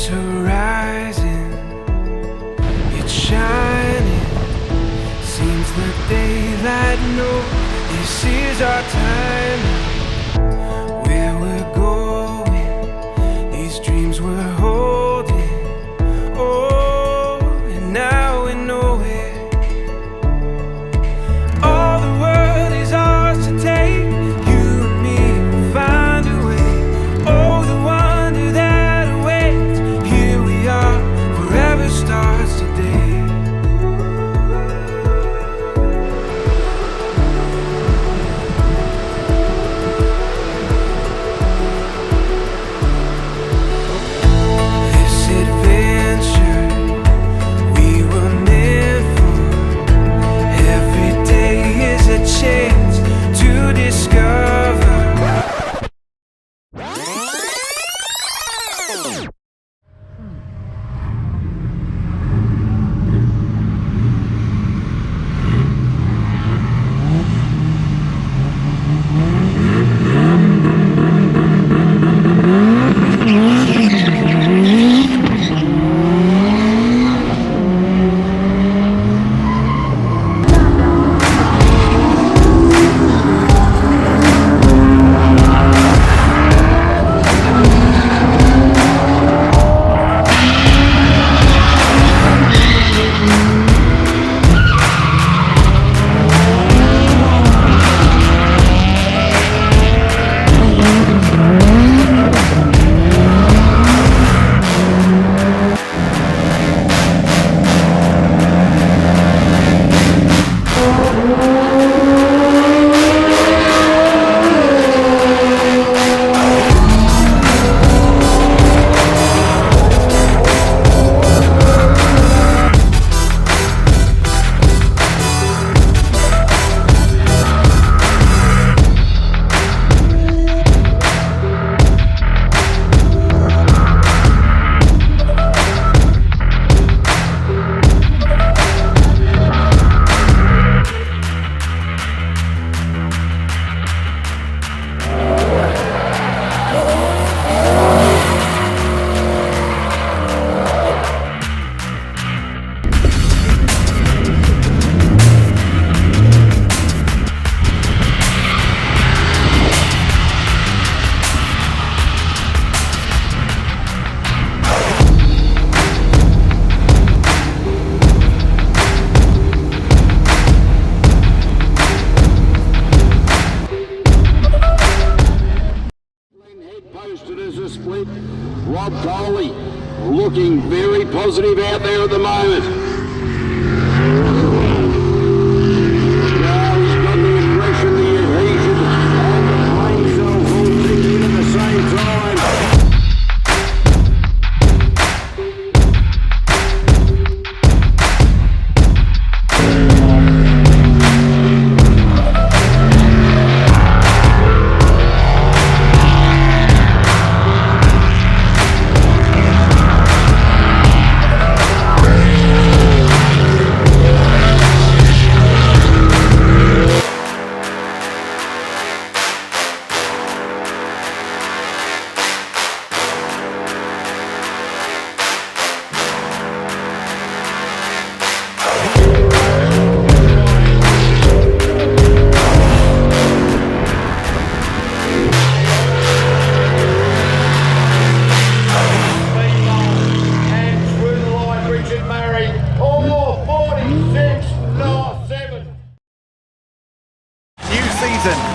It's horizon, it's shining. Seems the daylight knows this is our time. Where we're going, these dreams we're holding. Oh, and now we know it. All the world is ours to take. You and me will find a way. Oh, the wonder that awaits. Here we are, forever starts today. Looking very positive out there at the moment. Now he's got the impression the adhesion and the brain cells all kicking in at the same time.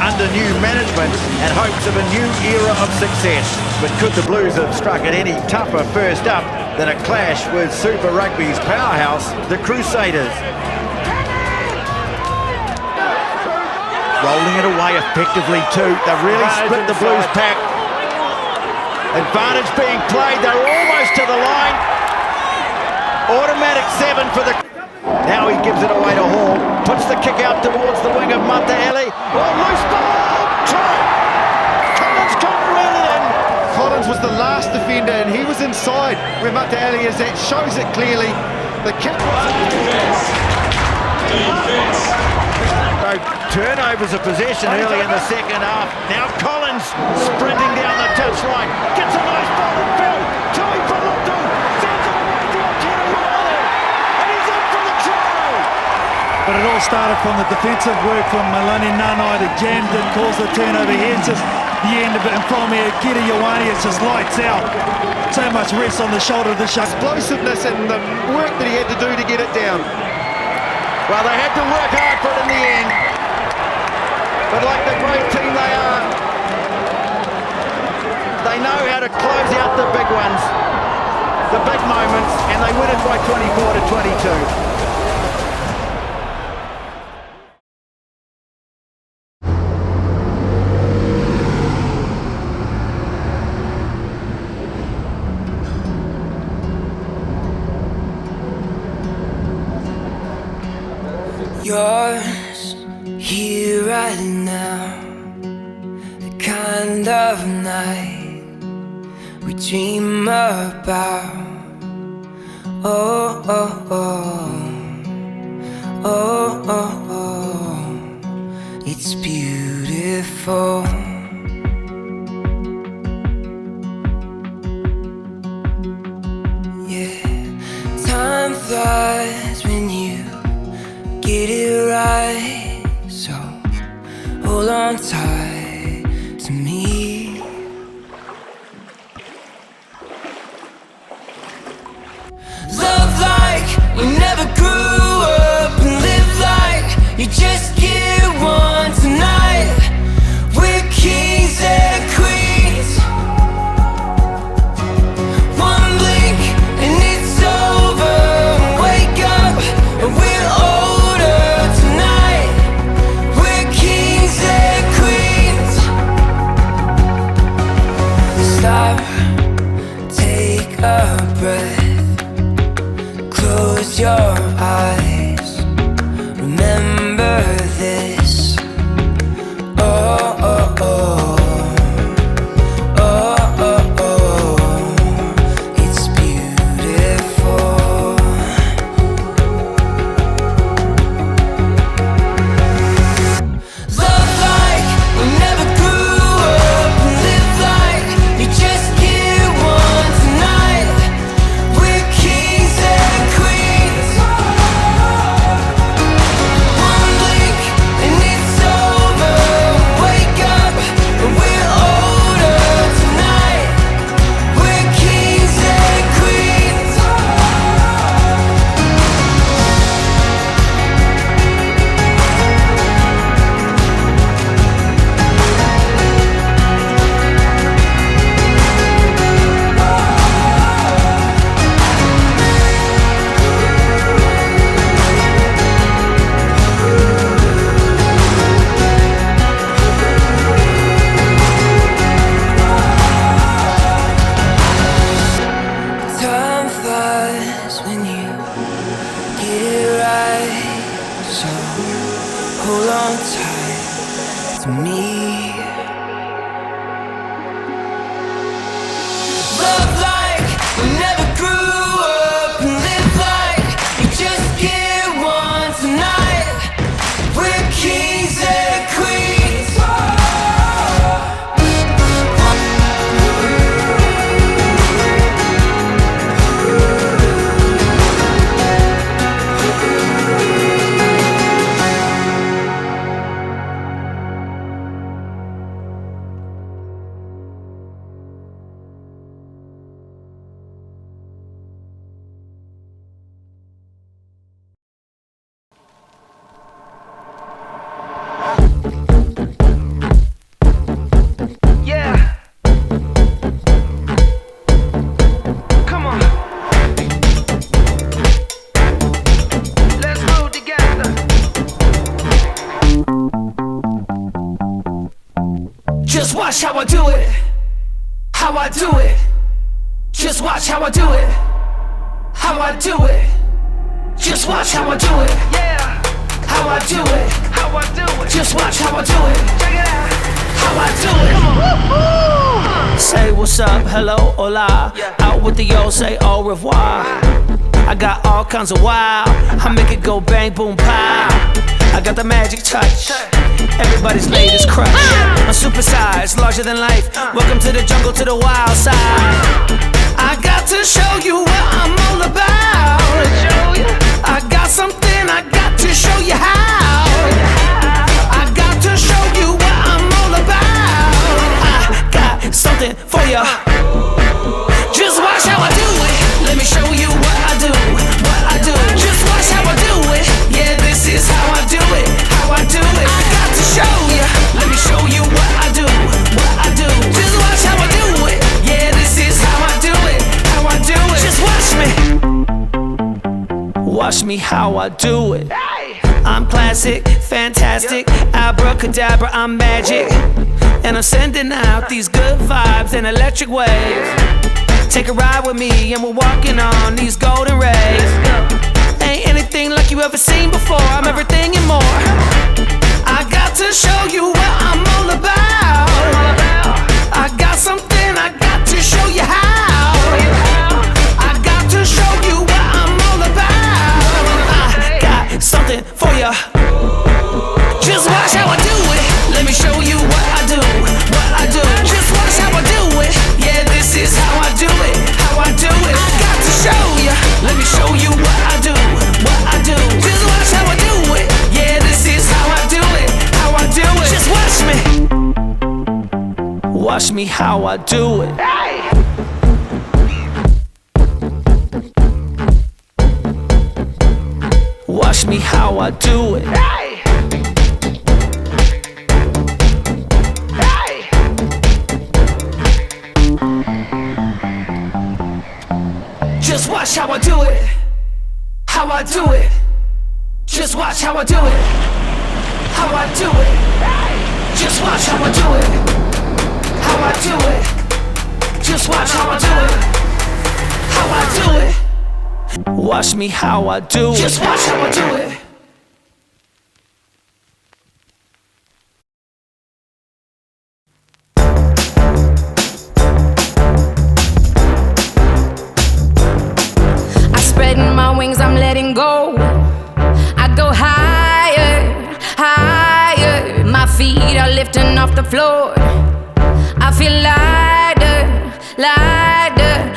Under new management and hopes of a new era of success. But could the Blues have struck it any tougher first up than a clash with Super Rugby's powerhouse, the Crusaders? Rolling it away effectively too. They've really split the Blues pack. Advantage being played. They're almost to the line. Automatic 7 for the... Now he gives it away to Hall. Puts the kick out towards the wing of Piarere. Oh, loose ball! Try! Collins can't reel it in. Collins was the last defender and he was inside where Piarere is. That shows it clearly. The kick was... So turnovers of possession early in the second half. Now Collins sprinting down the touchline. Gets a nice ball. Phil. Tui Palatu. well started from the defensive work from Maloney Nanai to Jan didn't cause the turnover here. It's just the end of it, and from here, Kiri Ioane, it's just lights out. So much rest on the shoulder of the shot. Explosiveness and the work that he had to do to get it down. Well, they had to work hard for it in the end. But like the great team they are, they know how to close out the big ones, the big moments, and they win it by 24-22. Yours, here right now, the kind of night we dream about. Oh, oh, oh, oh, oh, oh, it's beautiful. Yeah, time flies when you get it right, so hold on tight to me. Love like we never grew up, and live like you just get one tonight. We're kings and queens. One blink and it's over. Wake up and we're older tonight. We're kings and queens. Stop, take a breath, close your eyes, remember this. Oh, oh, oh, oh, oh, oh, it's beautiful. Love like we never grew up, and live like you just get one tonight. We're kings and queens. One blink and it's over. Wake up and we're older tonight. We're kings and queens. Time flies when you get it right, so hold on tight to me. Love like we never grew up, and live like you just get one tonight. We're kings and queens. Yeah. Come on. Let's move together. Just watch how I do it. How I do it. Just watch how I do it. How I do it. Just watch how I do it. Yeah. How I do it. How I do it. Just watch how I do it. Check it out. How I do it. Come on. Say what's up, hello, hola. Out with the yo, say au revoir. I got all kinds of wow. I make it go bang, boom, pow. I got the magic touch. Everybody's latest crush. I'm supersized, larger than life. Welcome to the jungle, to the wild side. I got to show you what I'm all about. I got something I got to show you how. Watch me how I do it. I'm classic, fantastic, abracadabra, I'm magic. And I'm sending out these good vibes, an electric wave. Take a ride with me and we're walking on these golden rays. Ain't anything like you ever seen before, I'm everything and more. I got to show you what I'm all about. I got something, I got to show you how. I got to show you what I'm all about. I got something for you. Just watch how I do it. Let me show you what I do, what I do. Just watch how I do it. Yeah, this is how I do it, how I do it. I got to show you. Let me show you what I do, what I do. Just watch how I do it. Yeah, this is how I do it, how I do it. Just watch me. Watch me how I do it. Watch me how I do it. Just watch how I do it. How I do it. Just watch how I do it. How I do it. Just watch how I do it. How I do it. Just watch how I do it. How I do it. Watch me how I do it. Just watch how I do it. I'm spreading my wings, I'm letting go. I go higher, higher. My feet are lifting off the floor. I feel lighter, lighter.